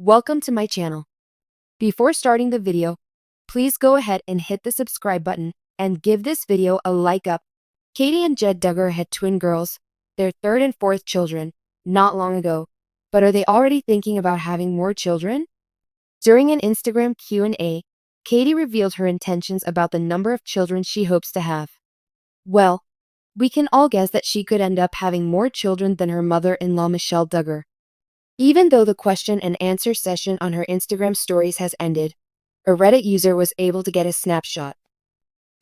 Welcome to my channel. Before starting the video, please go ahead and hit the subscribe button and give this video a like up. Katey and Duggar had twin girls, their third and fourth children, not long ago, but are they already thinking about having more children? During an Instagram Q&A, Katey revealed her intentions about the number of children she hopes to have. Well, we can all guess that she could end up having more children than her mother-in-law Michelle Duggar. Even though the question and answer session on her Instagram stories has ended, a Reddit user was able to get a snapshot.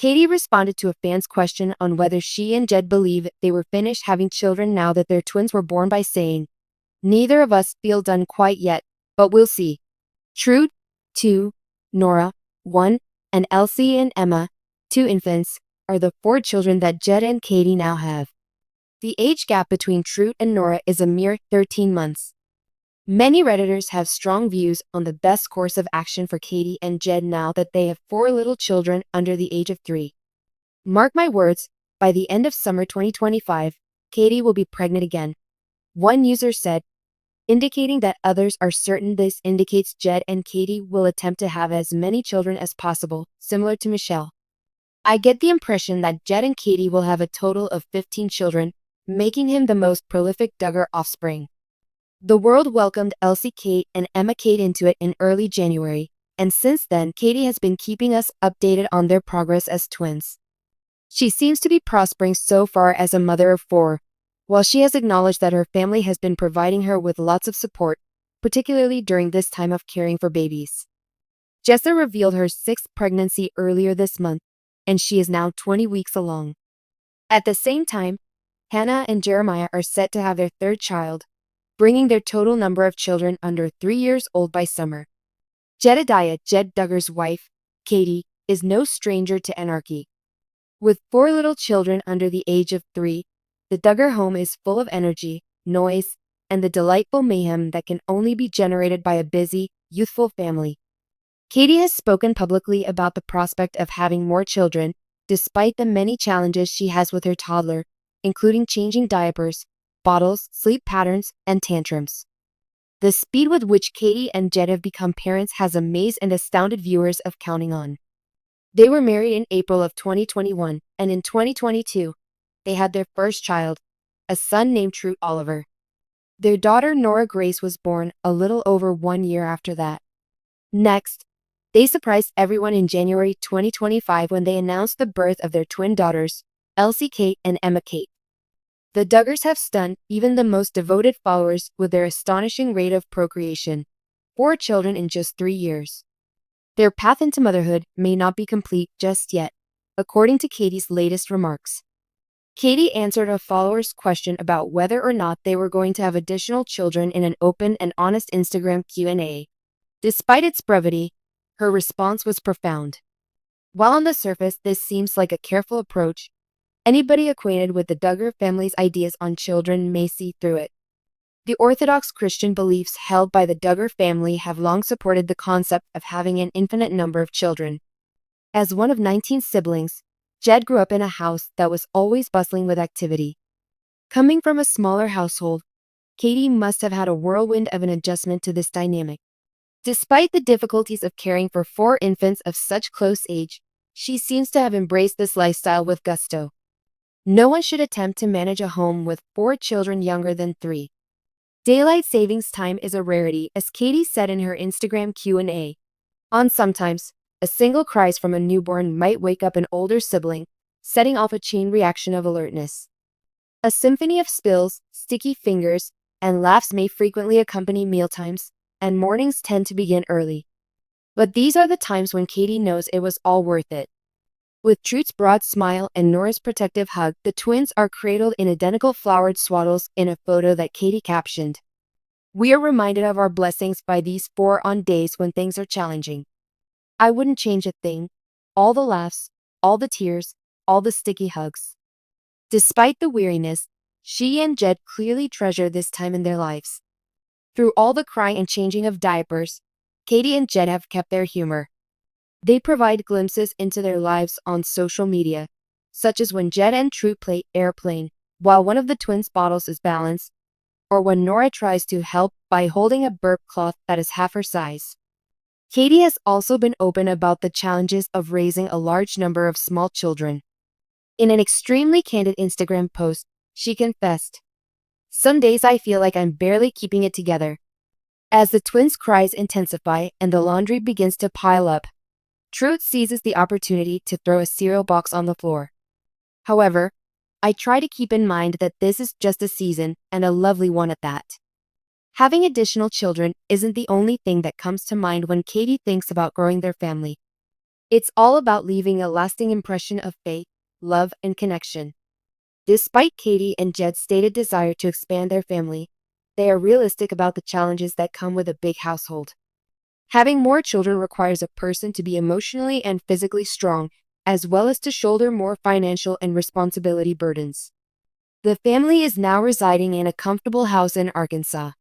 Katey responded to a fan's question on whether she and Jed believe they were finished having children now that their twins were born by saying, "Neither of us feel done quite yet, but we'll see." Trude, 2, Nora, 1, and Elsie and Emma, 2 infants, are the 4 children that Jed and Katey now have. The age gap between Trude and Nora is a mere 13 months. Many Redditors have strong views on the best course of action for Katey and Jed now that they have 4 little children under the age of 3. Mark my words, by the end of summer 2025, Katey will be pregnant again. One user said, indicating that others are certain this indicates Jed and Katey will attempt to have as many children as possible, similar to Michelle. I get the impression that Jed and Katey will have a total of 15 children, making him the most prolific Duggar offspring. The world welcomed Elsie Kate and Emma Kate into it in early January, and since then Katey has been keeping us updated on their progress as twins. She seems to be prospering so far as a mother of 4, while she has acknowledged that her family has been providing her with lots of support, particularly during this time of caring for babies. Jessa revealed her 6th pregnancy earlier this month, and she is now 20 weeks along. At the same time, Hannah and Jeremiah are set to have their 3rd child, bringing their total number of children under 3 years old by summer. Jedidiah, Jed Duggar's wife, Katey, is no stranger to anarchy. With 4 little children under the age of 3, the Duggar home is full of energy, noise, and the delightful mayhem that can only be generated by a busy, youthful family. Katey has spoken publicly about the prospect of having more children, despite the many challenges she has with her toddler, including changing diapers, bottles, sleep patterns, and tantrums. The speed with which Katey and Jed have become parents has amazed and astounded viewers of Counting On. They were married in April of 2021, and in 2022, they had their first child, a son named Trude Oliver. Their daughter Nora Grace was born a little over 1 year after that. Next, they surprised everyone in January 2025 when they announced the birth of their twin daughters, Elsie Kate and Emma Kate. The Duggars have stunned even the most devoted followers with their astonishing rate of procreation, 4 children in just 3 years. Their path into motherhood may not be complete just yet, according to Katey's latest remarks. Katey answered a follower's question about whether or not they were going to have additional children in an open and honest Instagram Q&A. Despite its brevity, her response was profound. While on the surface this seems like a careful approach, anybody acquainted with the Duggar family's ideas on children may see through it. The Orthodox Christian beliefs held by the Duggar family have long supported the concept of having an infinite number of children. As one of 19 siblings, Jed grew up in a house that was always bustling with activity. Coming from a smaller household, Katey must have had a whirlwind of an adjustment to this dynamic. Despite the difficulties of caring for 4 infants of such close age, she seems to have embraced this lifestyle with gusto. No one should attempt to manage a home with 4 children younger than 3. Daylight savings time is a rarity, as Katey said in her Instagram Q&A. Sometimes, a single cry from a newborn might wake up an older sibling, setting off a chain reaction of alertness. A symphony of spills, sticky fingers, and laughs may frequently accompany mealtimes, and mornings tend to begin early. But these are the times when Katey knows it was all worth it. With Trude's broad smile and Nora's protective hug, the twins are cradled in identical flowered swaddles in a photo that Katey captioned, "We are reminded of our blessings by these 4 on days when things are challenging. I wouldn't change a thing. All the laughs, all the tears, all the sticky hugs." Despite the weariness, she and Jed clearly treasure this time in their lives. Through all the crying and changing of diapers, Katey and Jed have kept their humor. They provide glimpses into their lives on social media, such as when Jed and Trude play airplane, while one of the twins' bottles is balanced, or when Nora tries to help by holding a burp cloth that is half her size. Katey has also been open about the challenges of raising a large number of small children. In an extremely candid Instagram post, she confessed, "Some days I feel like I'm barely keeping it together." As the twins' cries intensify and the laundry begins to pile up, Truth seizes the opportunity to throw a cereal box on the floor. However, I try to keep in mind that this is just a season, and a lovely one at that. Having additional children isn't the only thing that comes to mind when Katey thinks about growing their family. It's all about leaving a lasting impression of faith, love, and connection. Despite Katey and Jed's stated desire to expand their family, they are realistic about the challenges that come with a big household. Having more children requires a person to be emotionally and physically strong, as well as to shoulder more financial and responsibility burdens. The family is now residing in a comfortable house in Arkansas.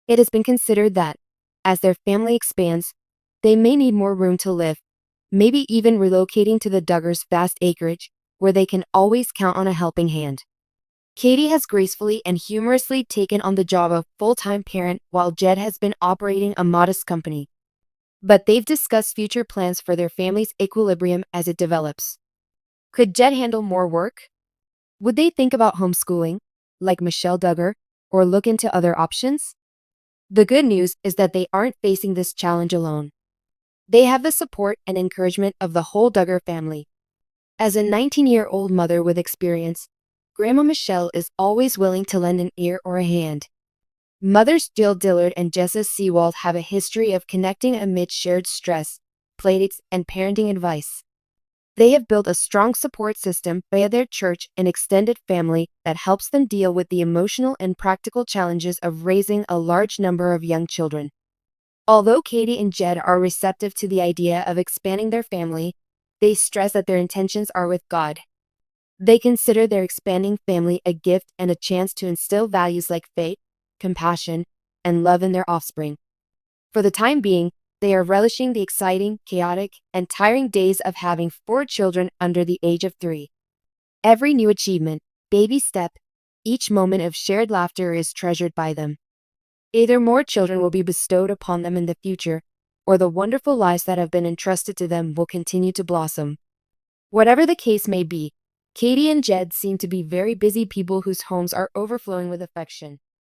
It has been considered that, as their family expands, they may need more room to live, maybe even relocating to the Duggars' vast acreage, where they can always count on a helping hand. Katey has gracefully and humorously taken on the job of full-time parent while Jed has been operating a modest company. But they've discussed future plans for their family's equilibrium as it develops. Could Jed handle more work? Would they think about homeschooling, like Michelle Duggar, or look into other options? The good news is that they aren't facing this challenge alone. They have the support and encouragement of the whole Duggar family. As a 19-year-old mother with experience, Grandma Michelle is always willing to lend an ear or a hand. Mothers Dillard and Jessa Seewald have a history of connecting amid shared stress, playdates, and parenting advice. They have built a strong support system via their church and extended family that helps them deal with the emotional and practical challenges of raising a large number of young children. Although Katey and Jed are receptive to the idea of expanding their family, they stress that their intentions are with God. They consider their expanding family a gift and a chance to instill values like faith, compassion, and love in their offspring. For the time being, they are relishing the exciting, chaotic, and tiring days of having 4 children under the age of 3. Every new achievement, baby step, each moment of shared laughter is treasured by them. Either more children will be bestowed upon them in the future, or the wonderful lives that have been entrusted to them will continue to blossom. Whatever the case may be, Katey and Jed seem to be very busy people whose homes are overflowing with affection.